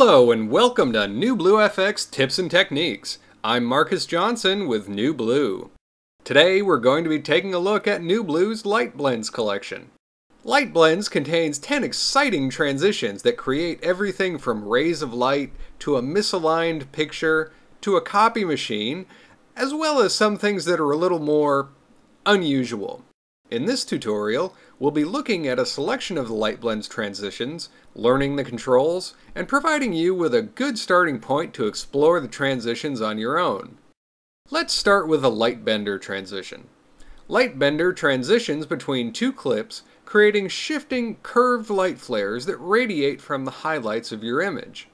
Hello and welcome to NewBlueFX Tips and Techniques. I'm Marcus Johnson with NewBlue. Today we're going to be taking a look at NewBlue's Light Blends collection. Light Blends contains 10 exciting transitions that create everything from rays of light to a misaligned picture to a copy machine, as well as some things that are a little more unusual. In this tutorial, we'll be looking at a selection of the Light Blends transitions, learning the controls, and providing you with a good starting point to explore the transitions on your own. Let's start with a Light Bender transition. Light Bender transitions between two clips, creating shifting, curved light flares that radiate from the highlights of your image.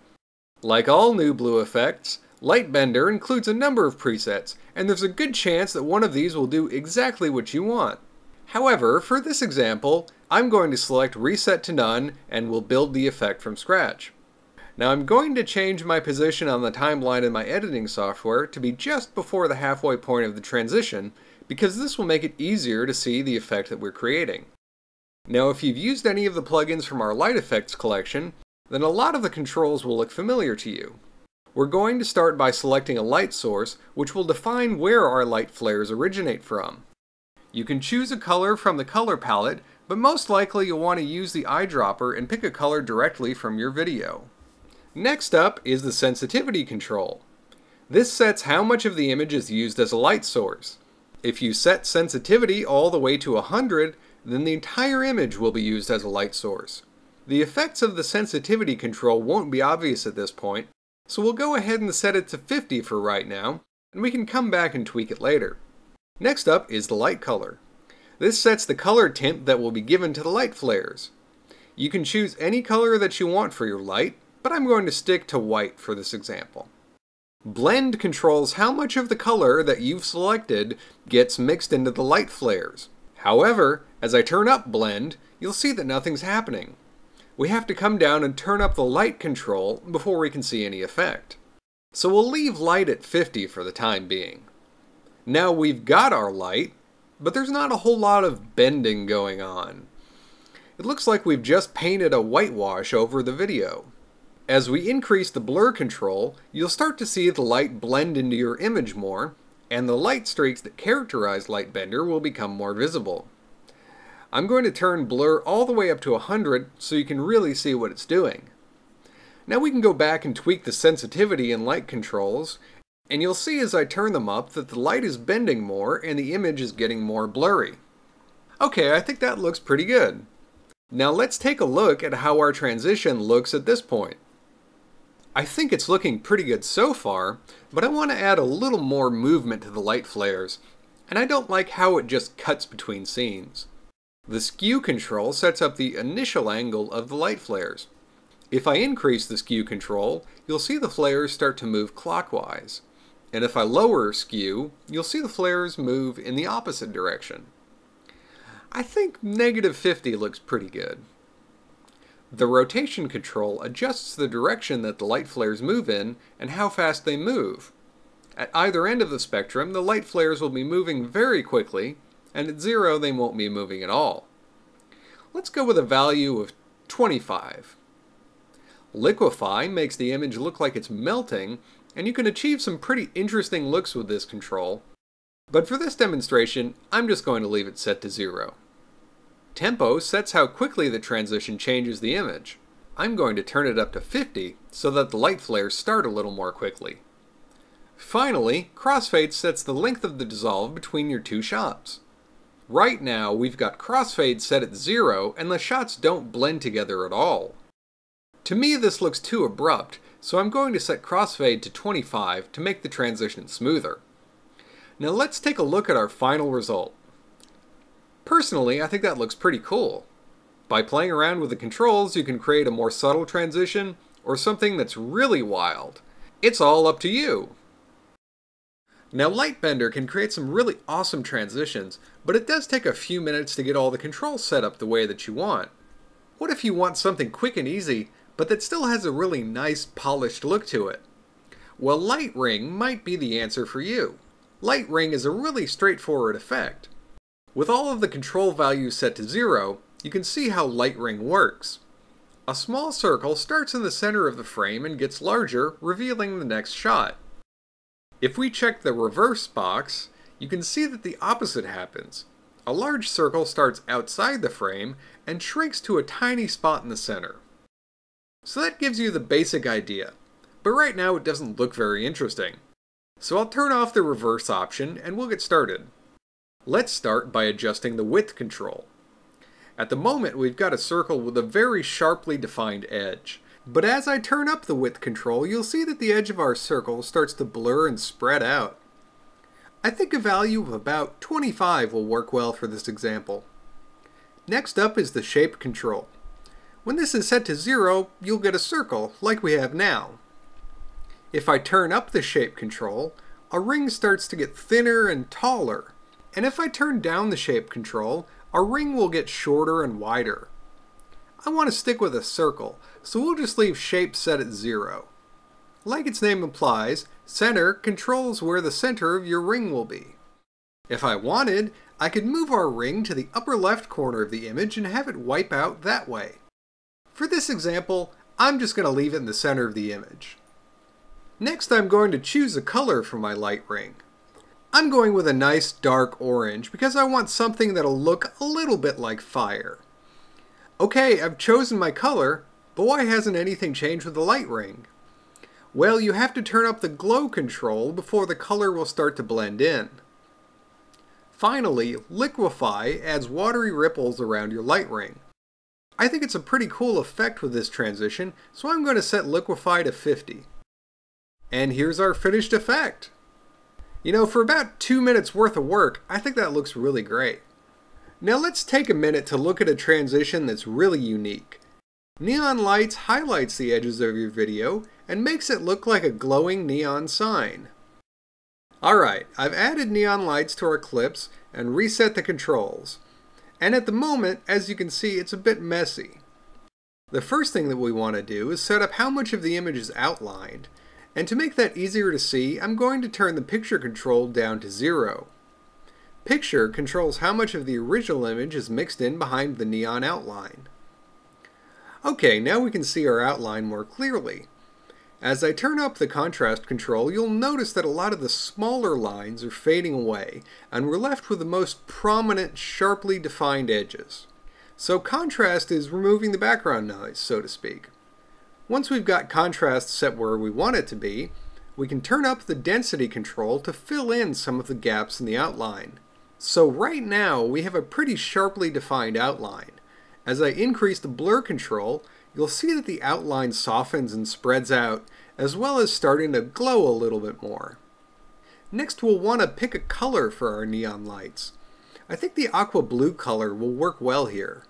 Like all NewBlue effects, Light Bender includes a number of presets, and there's a good chance that one of these will do exactly what you want. However, for this example, I'm going to select Reset to None and will build the effect from scratch. Now I'm going to change my position on the timeline in my editing software to be just before the halfway point of the transition, because this will make it easier to see the effect that we're creating. Now if you've used any of the plugins from our Light Effects collection, then a lot of the controls will look familiar to you. We're going to start by selecting a light source, which will define where our light flares originate from. You can choose a color from the color palette, but most likely you'll want to use the eyedropper and pick a color directly from your video. Next up is the sensitivity control. This sets how much of the image is used as a light source. If you set sensitivity all the way to 100, then the entire image will be used as a light source. The effects of the sensitivity control won't be obvious at this point, so we'll go ahead and set it to 50 for right now, and we can come back and tweak it later. Next up is the light color. This sets the color tint that will be given to the light flares. You can choose any color that you want for your light, but I'm going to stick to white for this example. Blend controls how much of the color that you've selected gets mixed into the light flares. However, as I turn up Blend, you'll see that nothing's happening. We have to come down and turn up the light control before we can see any effect. So we'll leave light at 50 for the time being. Now we've got our light, but there's not a whole lot of bending going on. It looks like we've just painted a whitewash over the video. As we increase the blur control, you'll start to see the light blend into your image more, and the light streaks that characterize Light Bender will become more visible. I'm going to turn blur all the way up to 100 so you can really see what it's doing. Now we can go back and tweak the sensitivity and light controls, and you'll see as I turn them up that the light is bending more and the image is getting more blurry. Okay, I think that looks pretty good. Now let's take a look at how our transition looks at this point. I think it's looking pretty good so far, but I want to add a little more movement to the light flares, and I don't like how it just cuts between scenes. The skew control sets up the initial angle of the light flares. If I increase the skew control, you'll see the flares start to move clockwise. And if I lower skew, you'll see the flares move in the opposite direction. I think -50 looks pretty good. The rotation control adjusts the direction that the light flares move in and how fast they move. At either end of the spectrum, the light flares will be moving very quickly, and at 0 they won't be moving at all. Let's go with a value of 25. Liquefy makes the image look like it's melting, and you can achieve some pretty interesting looks with this control, but for this demonstration, I'm just going to leave it set to 0. Tempo sets how quickly the transition changes the image. I'm going to turn it up to 50 so that the light flares start a little more quickly. Finally, Crossfade sets the length of the dissolve between your two shots. Right now, we've got Crossfade set at 0 and the shots don't blend together at all. To me, this looks too abrupt, so I'm going to set Crossfade to 25 to make the transition smoother. Now let's take a look at our final result. Personally, I think that looks pretty cool. By playing around with the controls, you can create a more subtle transition or something that's really wild. It's all up to you. Now Light Bender can create some really awesome transitions, but it does take a few minutes to get all the controls set up the way that you want. What if you want something quick and easy, but that still has a really nice polished look to it? Well, Light Ring might be the answer for you. Light Ring is a really straightforward effect. With all of the control values set to 0, you can see how Light Ring works. A small circle starts in the center of the frame and gets larger, revealing the next shot. If we check the reverse box, you can see that the opposite happens. A large circle starts outside the frame and shrinks to a tiny spot in the center. So that gives you the basic idea, but right now it doesn't look very interesting. So I'll turn off the reverse option and we'll get started. Let's start by adjusting the width control. At the moment we've got a circle with a very sharply defined edge, but as I turn up the width control you'll see that the edge of our circle starts to blur and spread out. I think a value of about 25 will work well for this example. Next up is the shape control. When this is set to 0, you'll get a circle like we have now. If I turn up the shape control, a ring starts to get thinner and taller. And if I turn down the shape control, our ring will get shorter and wider. I want to stick with a circle, so we'll just leave shape set at 0. Like its name implies, center controls where the center of your ring will be. If I wanted, I could move our ring to the upper left corner of the image and have it wipe out that way. For this example, I'm just going to leave it in the center of the image. Next, I'm going to choose a color for my light ring. I'm going with a nice dark orange because I want something that'll look a little bit like fire. Okay, I've chosen my color, but why hasn't anything changed with the light ring? Well, you have to turn up the glow control before the color will start to blend in. Finally, liquefy adds watery ripples around your light ring. I think it's a pretty cool effect with this transition, so I'm going to set liquefy to 50. And here's our finished effect. You know, for about 2 minutes worth of work, I think that looks really great. Now let's take a minute to look at a transition that's really unique. Neon lights highlights the edges of your video and makes it look like a glowing neon sign. Alright, I've added neon lights to our clips and reset the controls. And at the moment, as you can see, it's a bit messy. The first thing that we want to do is set up how much of the image is outlined. And to make that easier to see, I'm going to turn the picture control down to 0. Picture controls how much of the original image is mixed in behind the neon outline. Okay, now we can see our outline more clearly. As I turn up the contrast control, you'll notice that a lot of the smaller lines are fading away, and we're left with the most prominent, sharply defined edges. So contrast is removing the background noise, so to speak. Once we've got contrast set where we want it to be, we can turn up the density control to fill in some of the gaps in the outline. So right now we have a pretty sharply defined outline. As I increase the blur control, you'll see that the outline softens and spreads out, as well as starting to glow a little bit more. Next we'll want to pick a color for our neon lights. I think the aqua blue color will work well here.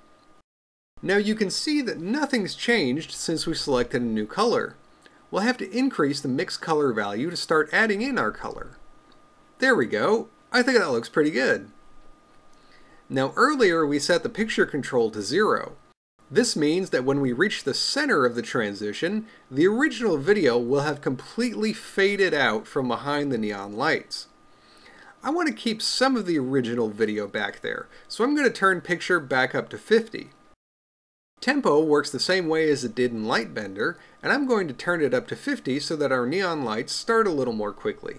Now you can see that nothing's changed since we selected a new color. We'll have to increase the mix color value to start adding in our color. There we go. I think that looks pretty good. Now earlier we set the picture control to 0. This means that when we reach the center of the transition, the original video will have completely faded out from behind the neon lights. I want to keep some of the original video back there, so I'm going to turn picture back up to 50. Tempo works the same way as it did in Lightbender, and I'm going to turn it up to 50 so that our neon lights start a little more quickly.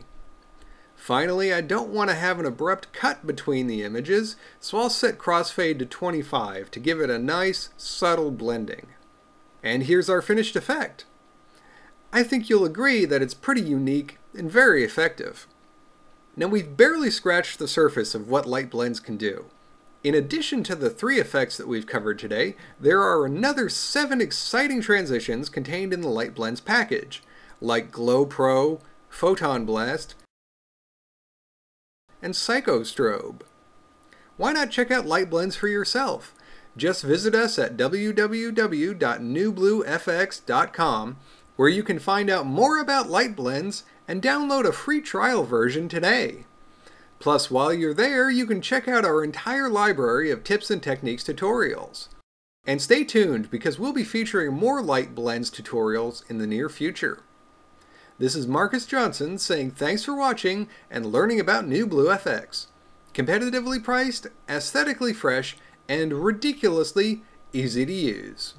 Finally, I don't want to have an abrupt cut between the images, so I'll set crossfade to 25 to give it a nice, subtle blending. And here's our finished effect. I think you'll agree that it's pretty unique and very effective. Now we've barely scratched the surface of what light blends can do. In addition to the 3 effects that we've covered today, there are another 7 exciting transitions contained in the Light Blends package, like Glow Pro, Photon Blast, and Psychostrobe. Why not check out Light Blends for yourself? Just visit us at www.NewBlueFX.com, where you can find out more about Light Blends and download a free trial version today. Plus, while you're there, you can check out our entire library of tips and techniques tutorials. And stay tuned, because we'll be featuring more Light Blends tutorials in the near future. This is Marcus Johnson saying thanks for watching and learning about NewBlueFX. Competitively priced, aesthetically fresh, and ridiculously easy to use.